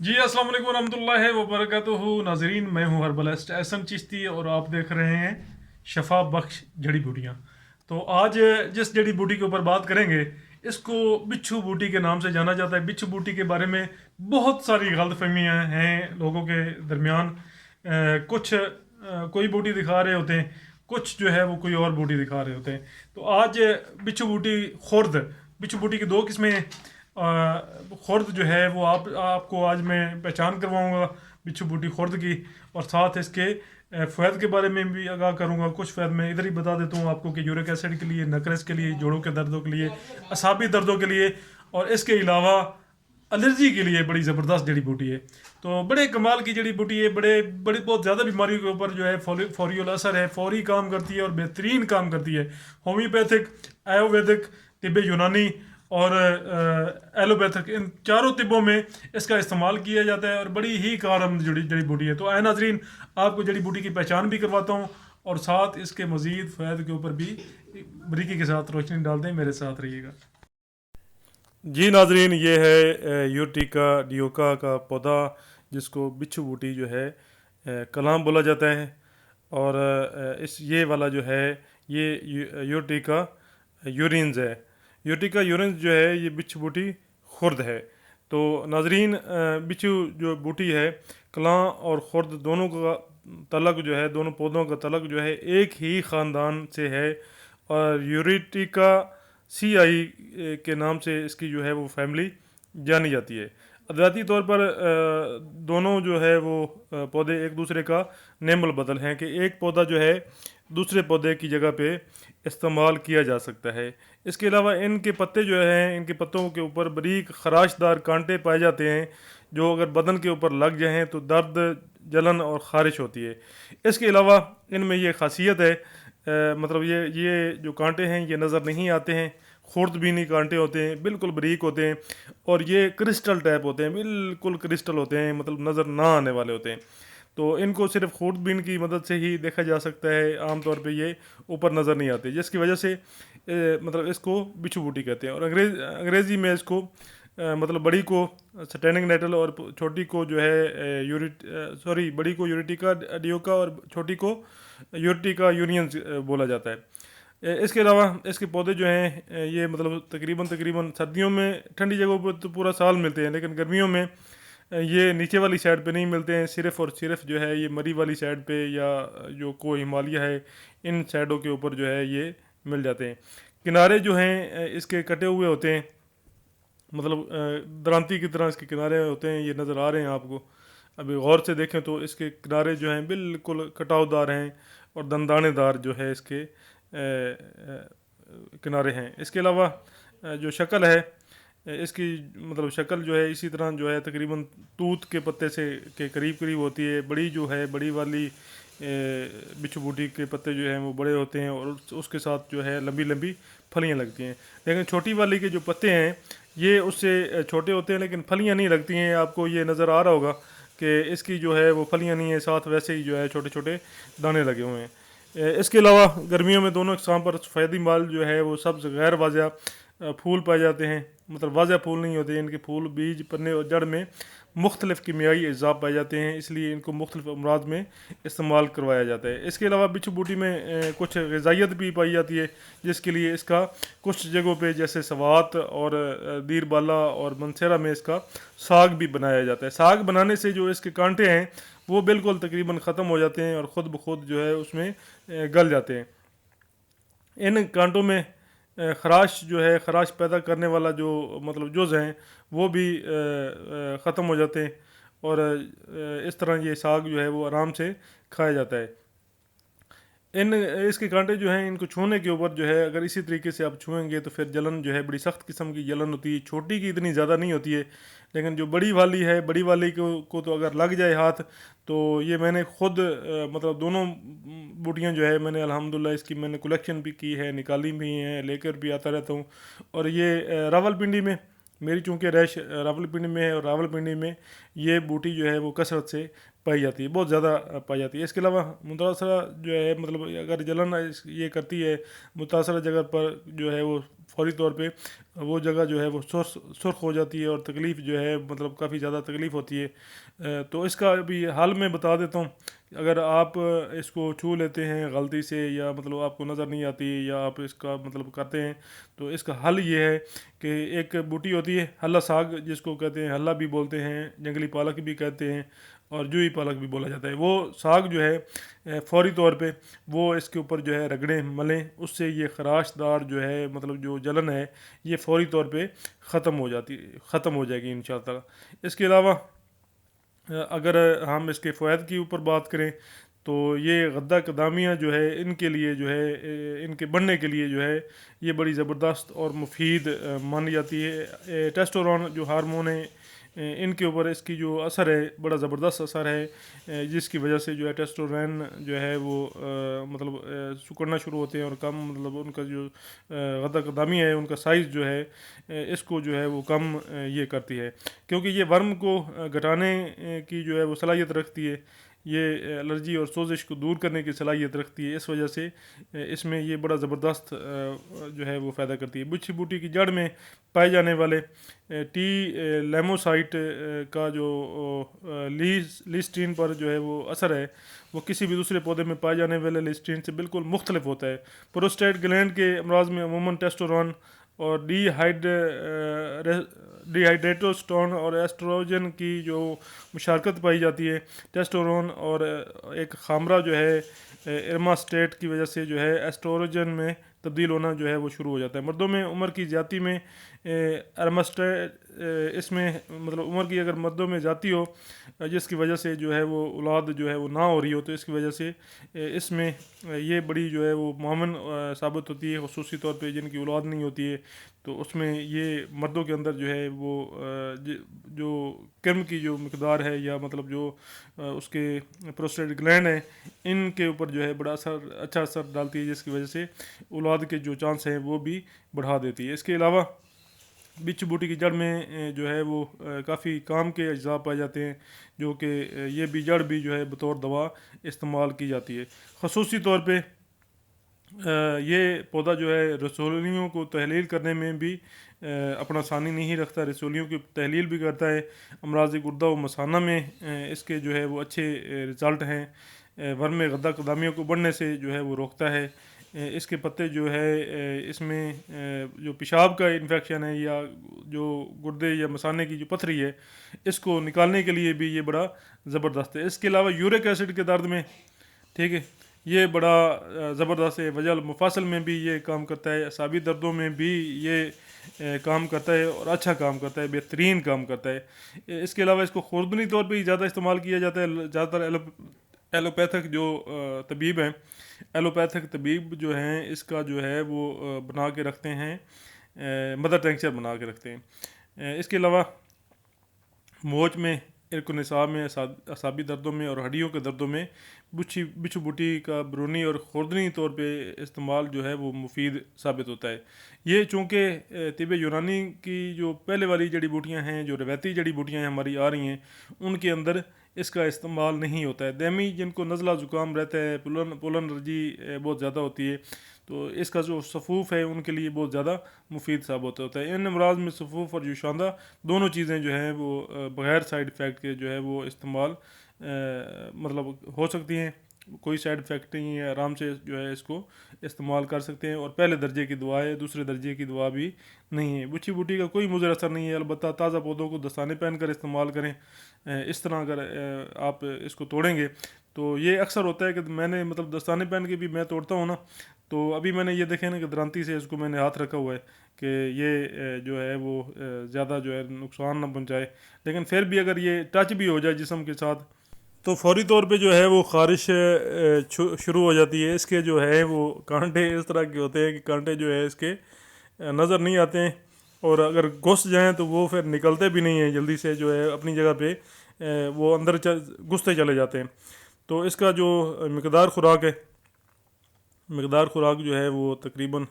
जी अस्सलाम वालेकुम वरहमतुल्लाहि वबरकातुहू। नाजरीन, मैं हूँ हर्बलिस्ट एहसन चिश्ती और आप देख रहे हैं शफा बख्श जड़ी बूटियाँ। तो आज जिस जड़ी बूटी के ऊपर बात करेंगे, इसको बिच्छू बूटी के नाम से जाना जाता है। बिच्छू बूटी के बारे में बहुत सारी गलतफहमियाँ हैं लोगों के दरमियान। कुछ कोई बूटी दिखा रहे होते हैं, कुछ जो है वो कोई और बूटी दिखा रहे होते हैं। तो आज बिच्छू बूटी खुर्द, बिच्छू बूटी की दो किस्में हैं। खुर्द जो है वो आपको आज मैं पहचान करवाऊंगा बिच्छू बूटी खुर्द की, और साथ इसके फ़ायद के बारे में भी आगाह करूंगा। कुछ फ़ायद मैं इधर ही बता देता हूँ आपको कि यूरिक एसिड के लिए, नकरस के लिए, जोड़ों के दर्दों के लिए, असाबी दर्दों के लिए, और इसके अलावा एलर्जी के लिए बड़ी ज़बरदस्त जड़ी बूटी है। तो बड़े कमाल की जड़ी बूटी है। बड़े बड़ी बहुत ज़्यादा बीमारियों के ऊपर जो है फौरी असर है, फौरी काम करती है और बेहतरीन काम करती है। होम्योपैथिक, आयुर्वेदिक, तिब्ब यूनानी और एलोपैथिक, इन चारों तिब्बों में इसका इस्तेमाल किया जाता है और बड़ी ही कारआमद जड़ी जड़ी बूटी है। तो आए नाजरीन, आपको जड़ी बूटी की पहचान भी करवाता हूँ और साथ इसके मज़ीद फ़ायदे के ऊपर भी बरीकी के साथ रोशनी डालते हैं। मेरे साथ रहिएगा। जी नाजरीन, ये है यूरटिका डियोका का पौधा, जिसको बिच्छू बूटी जो है कलाम बोला जाता है। और इस ये वाला जो है ये यूरटिका यूरिन्स है। यूरटिका यूरिन्स जो है ये बिच्छू बूटी खुर्द है। तो नाजरीन, बिच्छू जो बूटी है, कलां और खुर्द दोनों का तलक जो है, दोनों पौधों का तलक जो है एक ही ख़ानदान से है। और यूरिटिका सी आई के नाम से इसकी जो है वो फैमिली जानी जाती है। अदराती तौर पर दोनों जो है वो पौधे एक दूसरे का नेमल बदल हैं कि एक पौधा जो है दूसरे पौधे की जगह पे इस्तेमाल किया जा सकता है। इसके अलावा इनके पत्ते जो हैं, इनके पत्तों के ऊपर बारीक खराशदार कांटे पाए जाते हैं, जो अगर बदन के ऊपर लग जाएं तो दर्द, जलन और ख़ारिश होती है। इसके अलावा इनमें ये खासियत है, मतलब ये जो कांटे हैं ये नज़र नहीं आते हैं। खुर्दबीनी कांटे होते हैं, बिल्कुल बारीक होते हैं, और ये क्रिस्टल टाइप होते हैं, बिल्कुल क्रिस्टल होते हैं, मतलब नज़र ना आने वाले होते हैं। तो इनको सिर्फ खुर्दबीन की मदद से ही देखा जा सकता है। आमतौर पे ये ऊपर नज़र नहीं आते, जिसकी वजह से मतलब इसको बिच्छू बूटी कहते हैं। और अंग्रेज़ी में इसको मतलब बड़ी को सटैनिक नेटल और छोटी को जो है बड़ी को यूरिटिका डियोका और छोटी को यूरिटिका यूनियंस बोला जाता है। इसके अलावा इसके पौधे जो हैं ये मतलब तकरीबन तकरीबन सर्दियों में ठंडी जगहों पर तो पूरा साल मिलते हैं, लेकिन गर्मियों में ये नीचे वाली साइड पे नहीं मिलते हैं। सिर्फ़ और सिर्फ जो है ये मरी वाली साइड पे या जो को हिमालय है, इन साइडों के ऊपर जो है ये मिल जाते हैं। किनारे जो हैं इसके कटे हुए होते हैं, मतलब दरांती की तरह इसके किनारे होते हैं। ये नज़र आ रहे हैं आपको, अभी गौर से देखें तो इसके किनारे जो हैं बिल्कुल कटावदार हैं और दंदानेदार जो है इसके किनारे हैं। इसके अलावा जो शक्ल है इसकी, मतलब शक्ल जो है इसी तरह जो है तकरीबन तूत के पत्ते से के करीब करीब होती है। बड़ी जो है, बड़ी वाली बिच्छू बूटी के पत्ते जो हैं वो बड़े होते हैं और उसके साथ जो है लंबी लंबी फलियाँ लगती हैं। लेकिन छोटी वाली के जो पत्ते हैं ये उससे छोटे होते हैं, लेकिन फलियाँ नहीं लगती हैं। आपको ये नज़र आ रहा होगा कि इसकी जो है वो फलियाँ नहीं है, साथ वैसे ही जो है छोटे छोटे दाने लगे हुए हैं। इसके अलावा गर्मियों में दोनों इकसाम पर सफ़ेदी माल जो है वो सब्ज़ गैर वाज़ा फूल पाए जाते हैं। मतलब वाज़ा फूल नहीं होते, इनके फूल, बीज, पन्ने और जड़ में मुख्तलिफ़ कीमियाई अज़ा पाए जाते हैं, इसलिए इनको मुख्तलिफ़ अमराज में इस्तेमाल करवाया जाता है। इसके अलावा बिच्छू बूटी में कुछ ग़िज़ाइयत भी पाई जाती है, जिसके लिए इसका कुछ जगहों पे जैसे सवात और दीर बाला और मनसेरा में इसका साग भी बनाया जाता है। साग बनाने से जो इसके कांटे हैं वो बिल्कुल तकरीबन ख़त्म हो जाते हैं और ख़ुद ब खुद जो है उसमें गल जाते हैं। इन कांटों में खराश जो है, खराश पैदा करने वाला जो मतलब जुज़ हैं वो भी ख़त्म हो जाते हैं, और इस तरह ये साग जो है वो आराम से खाया जाता है। इन इसके कांटे जो हैं इनको छूने के ऊपर जो है, अगर इसी तरीके से आप छुएंगे तो फिर जलन जो है बड़ी सख्त किस्म की जलन होती है। छोटी की इतनी ज़्यादा नहीं होती है, लेकिन जो बड़ी वाली है, बड़ी वाली को तो अगर लग जाए हाथ, तो ये मैंने खुद मतलब दोनों बूटियां जो है मैंने अल्हम्दुलिल्लाह इसकी मैंने कलेक्शन भी की है, निकाली भी हैं, लेकर भी आता रहता हूँ। और ये रावलपिंडी में मेरी चूँकि रैश रावलपिंडी में है, और रावलपिंडी में ये बूटी जो है वो कसरत से पाई जाती है, बहुत ज़्यादा पाई जाती है। इसके अलावा मुतासरा जो है, मतलब अगर जलन ये करती है मुतासरा जगह पर जो है वो फौरी तौर पे وہ جگہ جو ہے وہ سرخ ہو جاتی ہے اور تکلیف جو ہے مطلب کافی زیادہ تکلیف ہوتی ہے۔ تو اس کا بھی حل میں بتا دیتا ہوں۔ اگر آپ اس کو چھو لیتے ہیں غلطی سے، یا مطلب آپ کو نظر نہیں آتی، یا آپ اس کا مطلب کرتے ہیں، تو اس کا حل یہ ہے کہ ایک بوٹی ہوتی ہے ہلہ ساگ، جس کو کہتے ہیں ہلہ بھی بولتے ہیں، جنگلی پالک بھی کہتے ہیں، اور جوئی پالک بھی بولا جاتا ہے۔ وہ ساگ جو ہے فوری طور پہ وہ اس کے اوپر جو ہے رگڑیں ملیں، اس سے یہ خراش دار جو ہے مطلب جو جلن ہے یہ فوری طور پہ ختم ہو جائے گی انشاء اللہ۔ اس کے علاوہ اگر ہم اس کے فوائد کی اوپر بات کریں تو یہ غدہ قدامیہ جو ہے ان کے لیے جو ہے ان کے بڑھنے کے لیے جو ہے یہ بڑی زبردست اور مفید مانی جاتی ہے۔ ٹیسٹورون جو ہارمون ہے ان کے اوپر اس کی جو اثر ہے بڑا زبردست اثر ہے، جس کی وجہ سے جو ہے ٹیسٹورین جو ہے وہ مطلب سکڑنا شروع ہوتے ہیں، اور کم مطلب ان کا جو غدہ قدامیہ ہے ان کا سائز جو ہے اس کو جو ہے وہ کم یہ کرتی ہے، کیونکہ یہ ورم کو گھٹانے کی جو ہے وہ صلاحیت رکھتی ہے، یہ الرجی اور سوزش کو دور کرنے کی صلاحیت رکھتی ہے۔ اس وجہ سے اس میں یہ بڑا زبردست جو ہے وہ فائدہ کرتی ہے۔ بچھی بوٹی کی جڑ میں پائے جانے والے ٹی لیموسائٹ کا جو لیسٹین پر جو ہے وہ اثر ہے وہ کسی بھی دوسرے پودے میں پائے جانے والے لیسٹین سے بالکل مختلف ہوتا ہے۔ پروسٹیٹ گلینڈ کے امراض میں عموماً ٹیسٹورون اور ڈی ہائیڈریٹوسٹون اور ایسٹروجن کی جو مشارکت پائی جاتی ہے۔ ٹیسٹورون اور ایک خامرہ جو ہے ارماسٹیٹ کی وجہ سے جو ہے ایسٹروجن میں تبدیل ہونا جو ہے وہ شروع ہو جاتا ہے۔ مردوں میں عمر کی زیادتی میں ارماسٹیٹ اس میں مطلب عمر کی اگر مردوں میں زیادتی ہو جس کی وجہ سے جو ہے وہ اولاد جو ہے وہ نہ ہو رہی ہو، تو اس کی وجہ سے اس میں یہ بڑی جو ہے وہ معاون ثابت ہوتی ہے، خصوصی طور پہ جن کی اولاد نہیں ہوتی ہے، تو اس میں یہ مردوں کے اندر جو ہے وہ جو کرم کی جو مقدار ہے، یا مطلب جو اس کے پروسٹیٹ گلینڈ ہیں ان کے اوپر جو ہے بڑا اچھا اثر ڈالتی ہے، جس کی وجہ سے اولاد کے جو چانس ہیں وہ بھی بڑھا دیتی ہے۔ اس کے علاوہ بچھ بوٹی کی جڑ میں جو ہے وہ کافی کام کے اجزاء پائے جاتے ہیں، جو کہ یہ بھی جڑ بھی جو ہے بطور دوا استعمال کی جاتی ہے۔ خصوصی طور پہ یہ پودا جو ہے رسولیوں کو تحلیل کرنے میں بھی اپنا ثانی نہیں رکھتا، رسولیوں کی تحلیل بھی کرتا ہے۔ امراض گردہ و مثانہ میں اس کے جو ہے وہ اچھے رزلٹ ہیں۔ ورم غدہ قدامیوں کو بڑھنے سے جو ہے وہ روکتا ہے۔ اس کے پتے جو ہے اس میں جو پیشاب کا انفیکشن ہے، یا جو گردے یا مثانے کی جو پتھری ہے اس کو نکالنے کے لیے بھی یہ بڑا زبردست ہے۔ اس کے علاوہ یورک ایسڈ کے درد میں ٹھیک ہے یہ بڑا زبردست ہے۔ وجہ المفاصل میں بھی یہ کام کرتا ہے، اعصابی دردوں میں بھی یہ کام کرتا ہے، اور اچھا کام کرتا ہے، بہترین کام کرتا ہے۔ اس کے علاوہ اس کو خوردنی طور پہ ہی زیادہ استعمال کیا جاتا ہے۔ زیادہ تر ایلوپیتھک جو طبیب ہیں، ایلوپیتھک طبیب جو ہیں اس کا جو ہے وہ بنا کے رکھتے ہیں، مدر ٹینکچر بنا کے رکھتے ہیں۔ اس کے علاوہ موچ میں، ارک و نصاب میں، اعصابی دردوں میں اور ہڈیوں کے دردوں میں بچھو بوٹی کا برونی اور خوردنی طور پہ استعمال جو ہے وہ مفید ثابت ہوتا ہے۔ یہ چونکہ طب یونانی کی جو پہلے والی جڑی بوٹیاں ہیں، جو روایتی جڑی بوٹیاں ہماری آ رہی ہیں، ان کے اندر اس کا استعمال نہیں ہوتا ہے۔ دیمی جن کو نزلہ زکام رہتا ہے، پولن الرجی بہت زیادہ ہوتی ہے، تو اس کا جو صفوف ہے ان کے لیے بہت زیادہ مفید ثابت ہوتا ہے۔ ان امراض میں صفوف اور جوشاندہ دونوں چیزیں جو ہیں وہ بغیر سائیڈ افیکٹ کے جو ہے وہ استعمال مطلب ہو سکتی ہیں، کوئی سائیڈ افیکٹ نہیں ہے، آرام سے جو ہے اس کو استعمال کر سکتے ہیں، اور پہلے درجے کی دوا ہے، دوسرے درجے کی دوا بھی نہیں ہے۔ بچھی بوٹی کا کوئی مضر اثر نہیں ہے، البتہ تازہ پودوں کو دستانے پہن کر استعمال کریں۔ اس طرح اگر آپ اس کو توڑیں گے تو یہ اکثر ہوتا ہے کہ میں نے مطلب دستانے پہن کے بھی میں توڑتا ہوں نا، تو ابھی میں نے یہ دیکھیں نا کہ درانتی سے اس کو میں نے ہاتھ رکھا ہوا ہے کہ یہ جو ہے وہ زیادہ جو ہے نقصان نہ پہنچائے، لیکن پھر بھی اگر یہ ٹچ بھی ہو جائے جسم کے ساتھ تو فوری طور پہ جو ہے وہ خارش شروع ہو جاتی ہے۔ اس کے جو ہے وہ کانٹے اس طرح کے ہوتے ہیں کہ کانٹے جو ہے اس کے نظر نہیں آتے ہیں، اور اگر گھس جائیں تو وہ پھر نکلتے بھی نہیں ہیں جلدی سے، جو ہے اپنی جگہ پہ وہ اندر گھستے چلے جاتے ہیں۔ تو اس کا جو مقدار خوراک جو ہے وہ تقریباً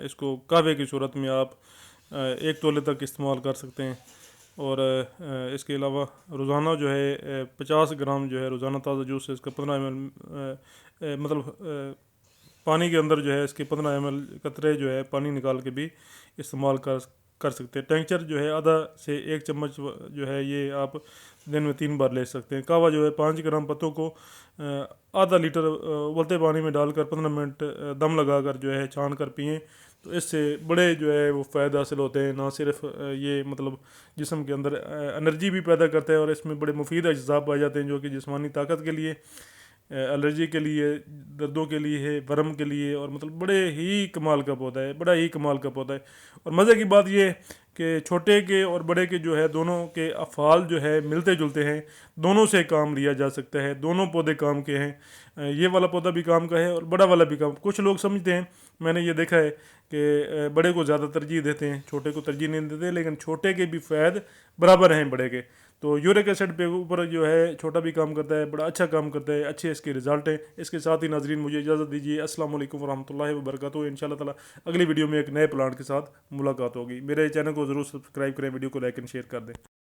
اس کو قہوے کی صورت میں آپ 1 تولے تک استعمال کر سکتے ہیں، اور اس کے علاوہ روزانہ جو ہے 50 گرام جو ہے روزانہ تازہ جوس سے اس کا 15 ml مطلب पानी के अंदर जो है इसके 15 ml कतरे जो है पानी निकाल के भी इस्तेमाल कर सकते हैं। टेंचर जो है आधा से 1 चम्मच जो है ये आप दिन में 3 बार ले सकते हैं। कहवा जो है 5 ग्राम पत्तों को आधा लीटर उबलते पानी में डालकर 15 मिनट दम लगाकर जो है छान कर पिएँ, तो इससे बड़े जो है वो फ़ायदे हासिल होते हैं। ना सिर्फ ये मतलब जिस्म के अंदर एनर्जी भी पैदा करता है और इसमें बड़े मुफीद अज्जा पाए जाते हैं जो कि जिस्मानी ताकत के लिए, एलर्जी के लिए, दर्दों के लिए है, वर्म के लिए, और मतलब बड़े ही कमाल का पौधा है, बड़ा ही कमाल का पौधा है। और मज़े की बात ये है कि छोटे के और बड़े के जो है दोनों के अफ़ाल जो है मिलते जुलते हैं, दोनों से काम लिया जा सकता है, दोनों पौधे काम के हैं। ये वाला पौधा भी काम का है और बड़ा वाला भी काम। कुछ लोग समझते हैं, मैंने ये देखा है कि बड़े को ज़्यादा तरजीह देते हैं, छोटे को तरजीह नहीं देते, लेकिन छोटे के भी फ़ायदे बराबर हैं बड़े के। तो यूरिक एसिड पे ऊपर जो है छोटा भी काम करता है, बड़ा अच्छा काम करता है, अच्छे इसके रिजल्ट हैं। इसके साथ ही नाजरीन मुझे इजाज़त दीजिए। अस्सलाम वालेकुम रहमतुल्लाहि व बरकातहू। इंशाअल्लाह ताला अगली वीडियो में एक नए प्लांट के साथ मुलाकात होगी। मेरे चैनल को ज़रूर सब्सक्राइब करें, वीडियो को लाइक एंड शेयर कर दें।